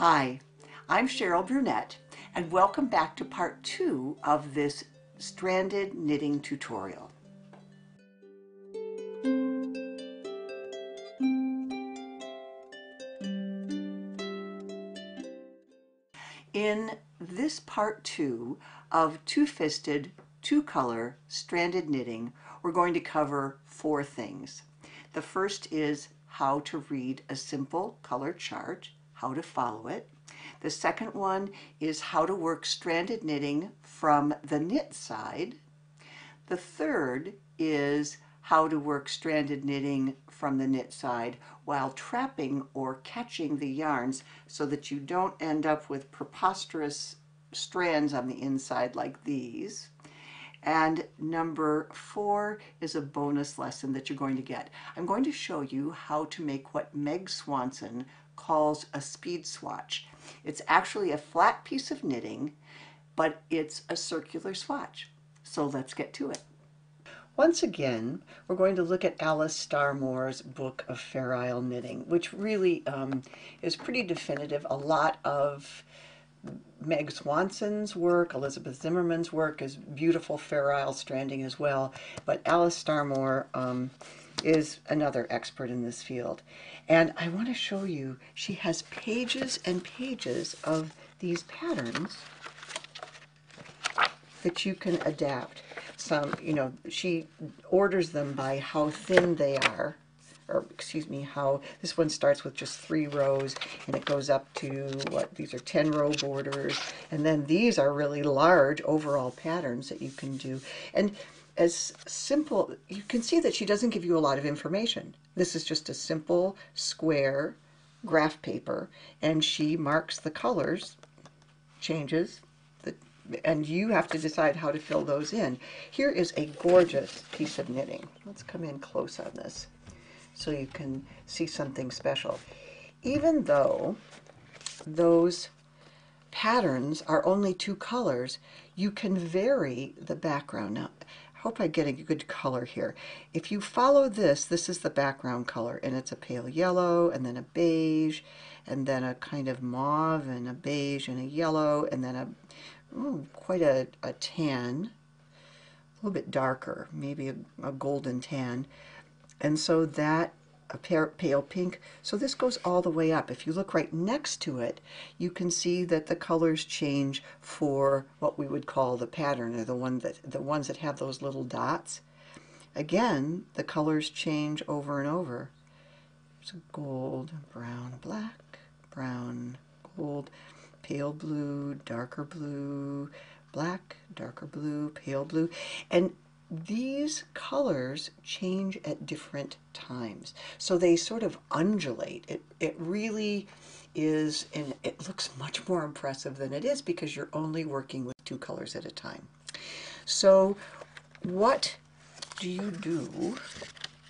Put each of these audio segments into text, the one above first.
Hi, I'm Cheryl Brunette, and welcome back to part 2 of this stranded knitting tutorial. In this part 2 of two-fisted, two-color stranded knitting, we're going to cover 4 things. The first is how to read a simple color chart, how to follow it. The second one is how to work stranded knitting from the knit side. The third is how to work stranded knitting from the knit side while trapping or catching the yarns so that you don't end up with preposterous strands on the inside like these. And number 4 is a bonus lesson that you're going to get. I'm going to show you how to make what Meg Swanson calls a speed swatch. It's actually a flat piece of knitting, but it's a circular swatch. So let's get to it. Once again, we're going to look at Alice Starmore's book of Fair Isle Knitting, which really is pretty definitive. A lot of Meg Swanson's work, Elizabeth Zimmerman's work is beautiful Fair Isle stranding as well, but Alice Starmore is another expert in this field. And I want to show you, she has pages and pages of these patterns that you can adapt. Some, she orders them by how thin they are, or excuse me, how this one starts with just 3 rows and it goes up to these are 10-row borders, and then these are really large overall patterns that you can do. And as simple, you can see that she doesn't give you a lot of information. This is just a simple square graph paper, and she marks the colors, changes, and you have to decide how to fill those in. Here is a gorgeous piece of knitting. Let's come in close on this so you can see something special. Even though those patterns are only 2 colors, you can vary the background. Now, I hope I get a good color here. If you follow this, this is the background color, and it's a pale yellow, and then a beige, and then a kind of mauve, and a beige, and a yellow, and then quite a tan, a little bit darker, maybe a golden tan. And so that, a pale pink, so this goes all the way up. If you look right next to it, you can see that the colors change for what we would call the pattern, or the ones that have those little dots. Again, the colors change over and over. There's a gold, brown, black, brown, gold, pale blue, darker blue, black, darker blue, pale blue. And these colors change at different times. So they sort of undulate. It really is, and it looks much more impressive than it is because you're only working with 2 colors at a time. So what do you do?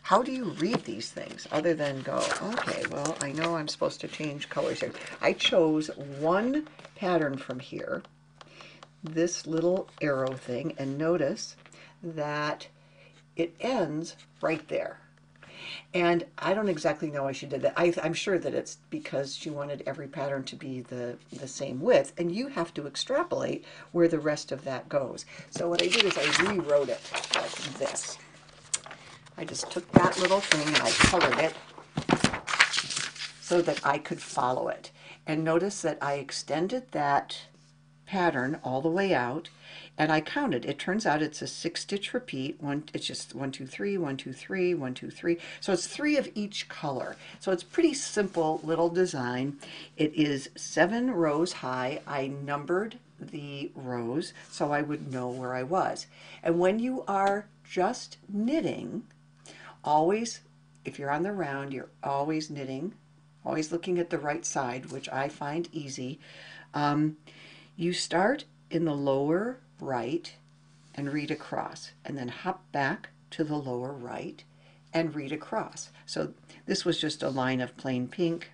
How do you read these things other than go, okay, well, I know I'm supposed to change colors here. I chose one pattern from here, this little arrow thing, and notice that it ends right there. And I don't exactly know why she did that. I'm sure that it's because she wanted every pattern to be the same width, and you have to extrapolate where the rest of that goes. So what I did is I rewrote it like this. I just took that little thing and I colored it so that I could follow it. And notice that I extended that pattern all the way out, and I counted. It turns out it's a 6-stitch repeat. It's just 1, 2, 3, 1, 2, 3, 1, 2, 3. So it's 3 of each color. So it's pretty simple little design. It is 7 rows high. I numbered the rows so I would know where I was. And when you are just knitting, always, if you're on the round, you're always knitting, always looking at the right side, which I find easy. You start in the lower right and read across, and then hop back to the lower right and read across. So this was just a line of plain pink.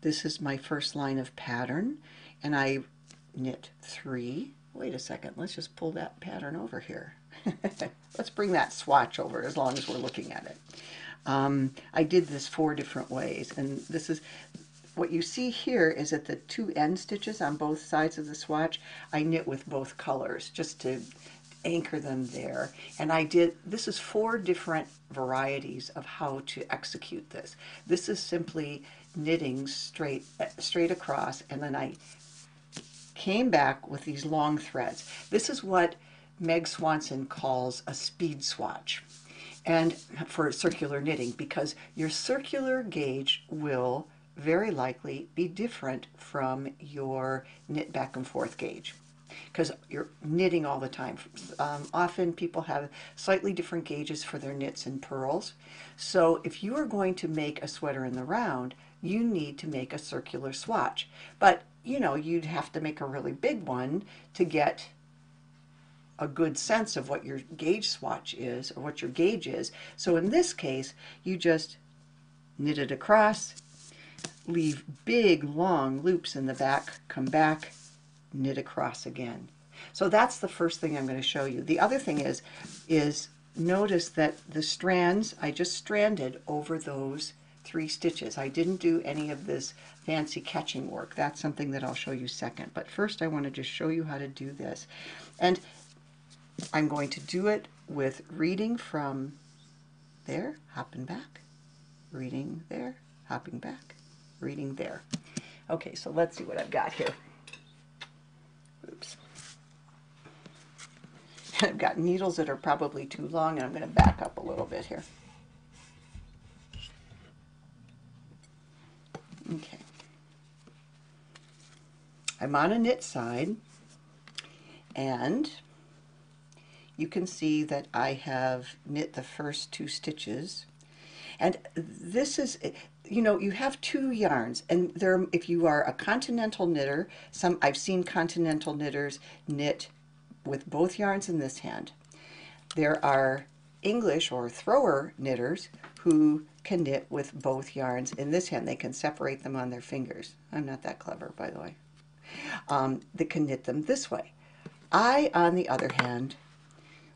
This is my first line of pattern, and I knit 3. Wait a second, let's just pull that pattern over here. Let's bring that swatch over as long as we're looking at it. I did this 4 different ways, and this is what you see here is that the two end stitches on both sides of the swatch, I knit with both colors just to anchor them there. And this is 4 different varieties of how to execute this. This is simply knitting straight across, and then I came back with these long threads. This is what Meg Swanson calls a speed swatch, and for circular knitting, because your circular gauge will very likely be different from your knit back and forth gauge, because you're knitting all the time. Often people have slightly different gauges for their knits and purls. So if you are going to make a sweater in the round, you need to make a circular swatch. But you know, you'd have to make a really big one to get a good sense of what your gauge swatch is, or what your gauge is. So in this case, you just knit it across, leave big long loops in the back, come back, knit across again. So that's the first thing I'm going to show you. The other thing is notice that the strands, I just stranded over those 3 stitches. I didn't do any of this fancy catching work. That's something that I'll show you second. But first I want to just show you how to do this. And I'm going to do it with reading from there, hopping back, reading there, hopping back, reading there. Okay, so let's see what I've got here. Oops. I've got needles that are probably too long, and I'm going to back up a little bit here. Okay. I'm on a knit side, and you can see that I have knit the first 2 stitches. And this is, you know, you have 2 yarns, and there, if you are a continental knitter, I've seen continental knitters knit with both yarns in this hand. There are English or thrower knitters who can knit with both yarns in this hand. They can separate them on their fingers. I'm not that clever, by the way. They can knit them this way. I, on the other hand,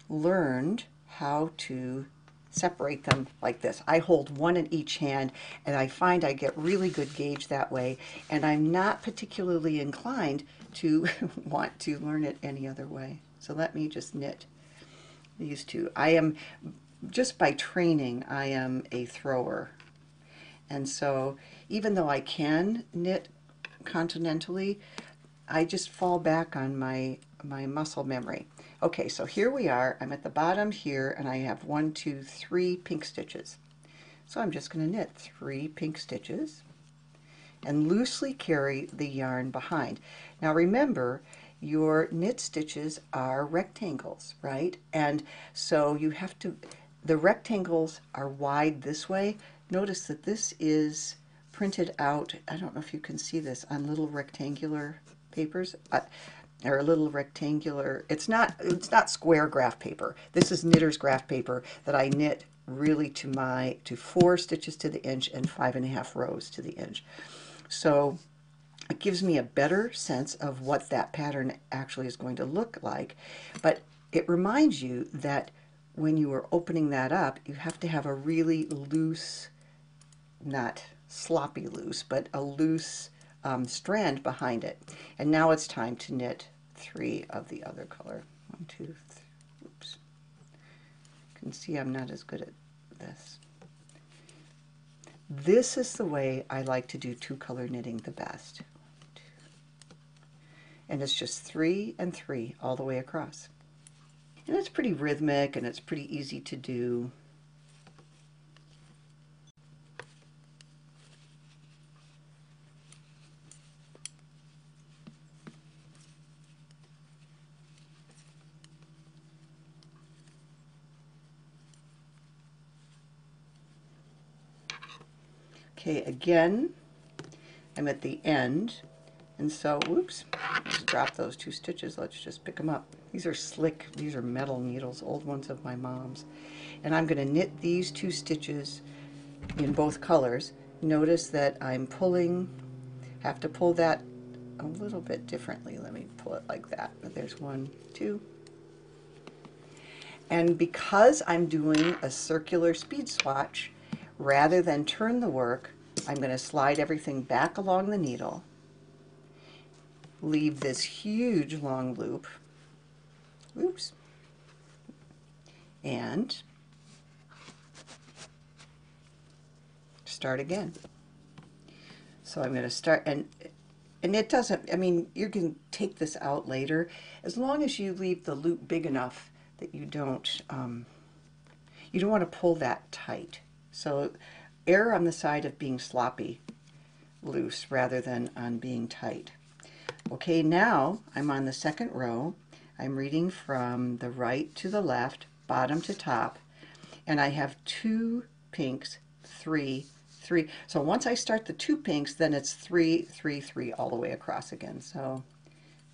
learned how to separate them like this. I hold one in each hand, and I find I get really good gauge that way, and I'm not particularly inclined to want to learn it any other way. So let me just knit these 2. I am, just by training, I am a thrower. And so even though I can knit continentally, I just fall back on my muscle memory. Okay, so here we are. I'm at the bottom here, and I have 1, 2, 3 pink stitches. So I'm just going to knit 3 pink stitches and loosely carry the yarn behind. Now remember, your knit stitches are rectangles, right? And so you have to, the rectangles are wide this way. Notice that this is printed out, I don't know if you can see this, on little rectangular papers. Or a little rectangular, it's not square graph paper. This is knitter's graph paper that I knit really to 4 stitches to the inch and 5.5 rows to the inch. So it gives me a better sense of what that pattern actually is going to look like. But it reminds you that when you are opening that up, you have to have a really loose, not sloppy loose, but a loose strand behind it. And now it's time to knit 3 of the other color. 1, 2, 3. Oops. You can see I'm not as good at this. This is the way I like to do 2-color knitting the best. 1, 2. And it's just 3 and 3 all the way across. And it's pretty rhythmic, and it's pretty easy to do. Okay, again, I'm at the end, and so, whoops, just drop those 2 stitches. Let's just pick them up. These are slick, these are metal needles, old ones of my mom's. And I'm going to knit these 2 stitches in both colors. Notice that I'm pulling, have to pull that a little bit differently. Let me pull it like that. But there's 1, 2. And because I'm doing a circular speed swatch, rather than turn the work, I'm going to slide everything back along the needle, leave this huge long loop, oops, and start again. So I'm going to start, and it doesn't, I mean, you can take this out later, as long as you leave the loop big enough that you don't want to pull that tight. So err on the side of being sloppy loose rather than on being tight. Okay, now I'm on the second row. I'm reading from the right to the left, bottom to top, and I have 2 pinks, 3, 3. So once I start the 2 pinks, then it's 3, 3, 3 all the way across again. So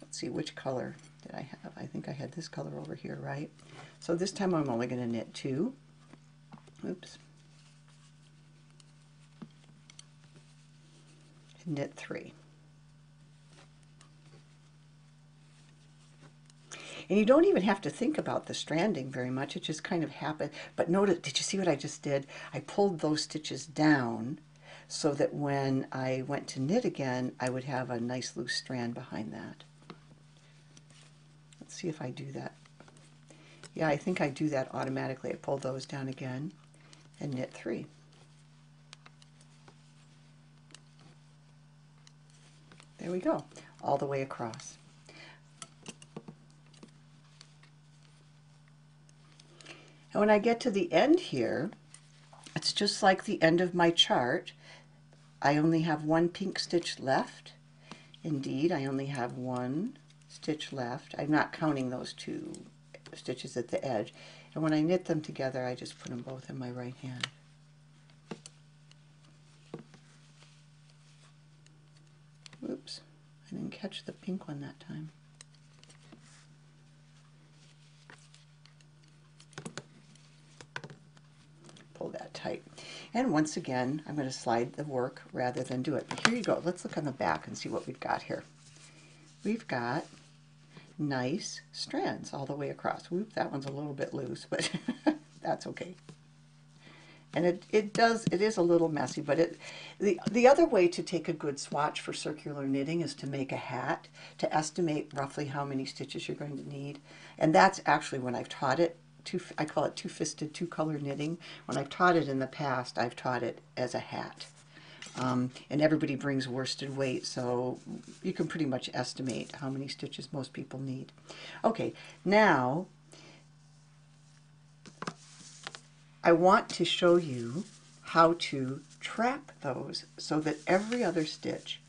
let's see, which color did I have? I think I had this color over here, right? So this time I'm only going to knit 2. Oops. Knit 3. And you don't even have to think about the stranding very much. It just kind of happened. But notice, did you see what I just did? I pulled those stitches down so that when I went to knit again, I would have a nice loose strand behind that. Let's see if I do that. Yeah, I think I do that automatically. I pull those down again and knit 3. There we go, all the way across. And when I get to the end here, it's just like the end of my chart. I only have 1 pink stitch left. Indeed, I only have 1 stitch left. I'm not counting those 2 stitches at the edge. And when I knit them together, I just put them both in my right hand. Oops, I didn't catch the pink one that time. Pull that tight. And once again, I'm going to slide the work rather than do it. But here you go. Let's look on the back and see what we've got here. We've got nice strands all the way across. Whoop, that one's a little bit loose, but that's okay. And it is a little messy, but the other way to take a good swatch for circular knitting is to make a hat, to estimate roughly how many stitches you're going to need. And that's actually when I've taught it. I call it two-fisted, two-color knitting. When I've taught it in the past, I've taught it as a hat. And everybody brings worsted weight, so you can pretty much estimate how many stitches most people need. Okay, now I want to show you how to trap those so that every other stitch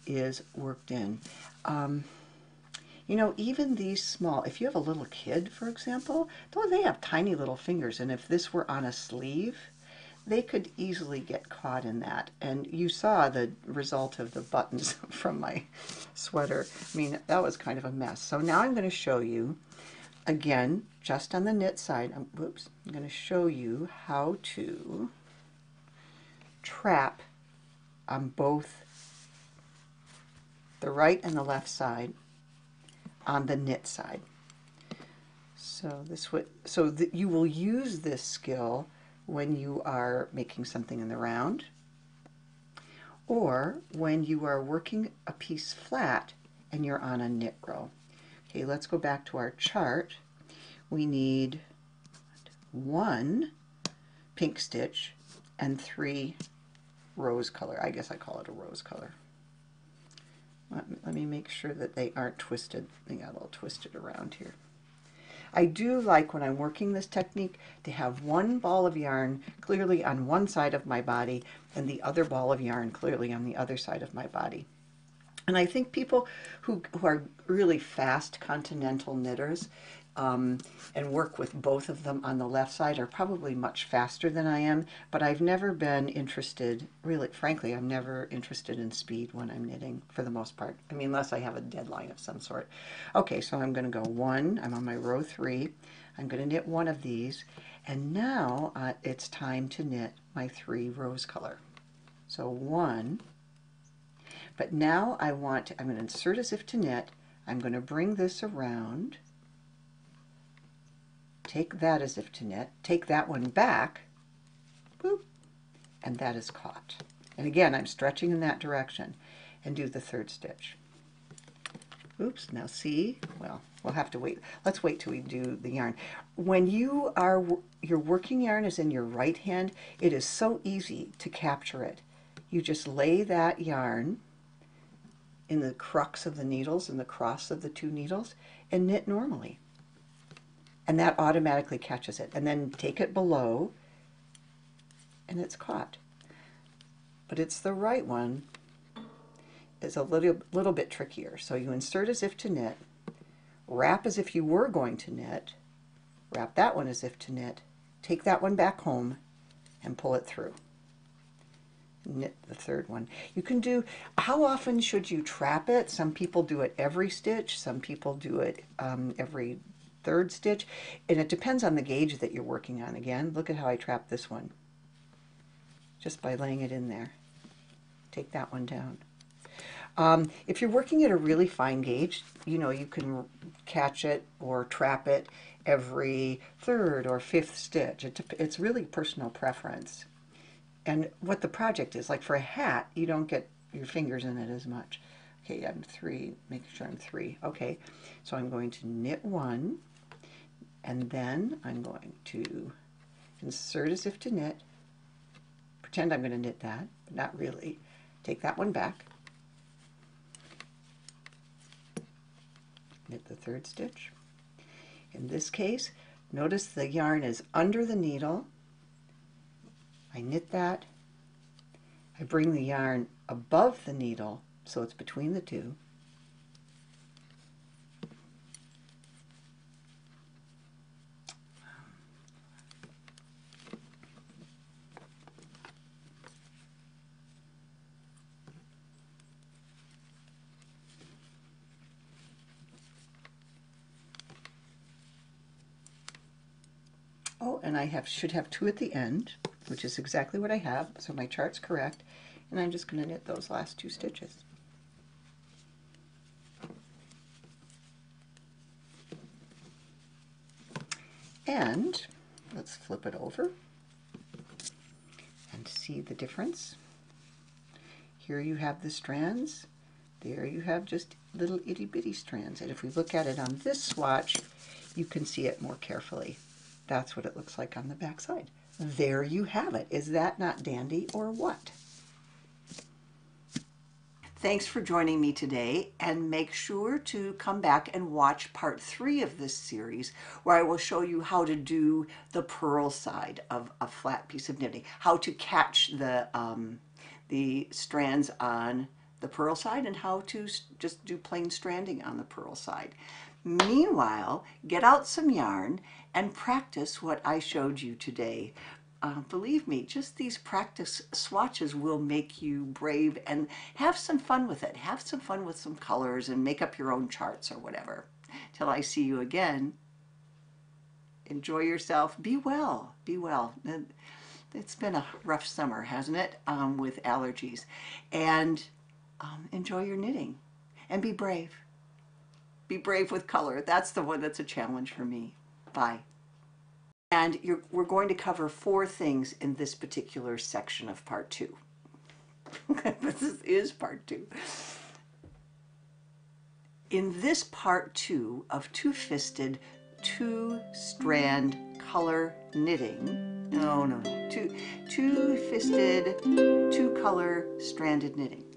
is worked in. You know, even these small, if you have a little kid, for example, though they have tiny little fingers, and if this were on a sleeve, they could easily get caught in that. And you saw the result of the buttons from my sweater. I mean, that was kind of a mess. So now I'm going to show you, again, just on the knit side, I'm going to show you how to trap on both the right and the left side on the knit side. So you will use this skill when you are making something in the round, or when you are working a piece flat and you're on a knit row. Okay, let's go back to our chart. We need 1 pink stitch and 3 rose color. I guess I call it a rose color. Let me make sure that they aren't twisted. They got all twisted around here. I do like, when I'm working this technique, to have 1 ball of yarn clearly on one side of my body and the other ball of yarn clearly on the other side of my body. And I think people who are really fast continental knitters and work with both of them on the left side are probably much faster than I am, but I've never been interested, really, frankly, I'm never interested in speed when I'm knitting, for the most part. I mean, unless I have a deadline of some sort. Okay, so I'm going to go 1, I'm on my row 3, I'm going to knit 1 of these, and now it's time to knit my 3 rose color. So 1, but now I'm going to insert as if to knit, I'm going to bring this around, take that as if to knit, take that one back, boop, and that is caught. And again, I'm stretching in that direction, and do the third stitch. Oops, now see, well, we'll have to wait. Let's wait till we do the yarn. When your working yarn is in your right hand, it is so easy to capture it. You just lay that yarn in the crux of the needles, in the cross of the two needles, and knit normally. And that automatically catches it. And then take it below, and it's caught. But it's the right one is a little bit trickier. So you insert as if to knit, wrap as if you were going to knit, wrap that one as if to knit, take that one back home, and pull it through. Knit the third one. You can do, how often should you trap it? Some people do it every stitch, some people do it every third stitch, and it depends on the gauge that you're working on. Again, look at how I trap this one, just by laying it in there. Take that one down. If you're working at a really fine gauge, you know, you can catch it or trap it every third or fifth stitch. It's really personal preference. And what the project is, like for a hat, you don't get your fingers in it as much. Okay, I'm 3, making sure I'm 3. Okay, so I'm going to knit 1, and then I'm going to insert as if to knit, pretend I'm going to knit that, but not really. Take that one back, knit the third stitch. In this case, notice the yarn is under the needle. I knit that. I bring the yarn above the needle so it's between the two. Oh, and I should have 2 at the end, which is exactly what I have, so my chart's correct, and I'm just going to knit those last 2 stitches. And let's flip it over and see the difference. Here you have the strands, there you have just little itty bitty strands, and if we look at it on this swatch, you can see it more carefully. That's what it looks like on the back side. There you have it. Is that not dandy or what? Thanks for joining me today, and make sure to come back and watch part 3 of this series, where I will show you how to do the purl side of a flat piece of knitting, how to catch the strands on the purl side, and how to just do plain stranding on the purl side. Meanwhile, get out some yarn and practice what I showed you today. Believe me, just these practice swatches will make you brave, and have some fun with it. Have some fun with some colors and make up your own charts or whatever. Till I see you again, enjoy yourself. Be well. Be well. It's been a rough summer, hasn't it, with allergies. And enjoy your knitting and be brave. Be brave with color. That's the one that's a challenge for me. Bye. And we're going to cover 4 things in this particular section of part 2. This is part 2. In this part 2 of two-fisted, 2-strand color knitting, two-fisted, 2-color stranded knitting.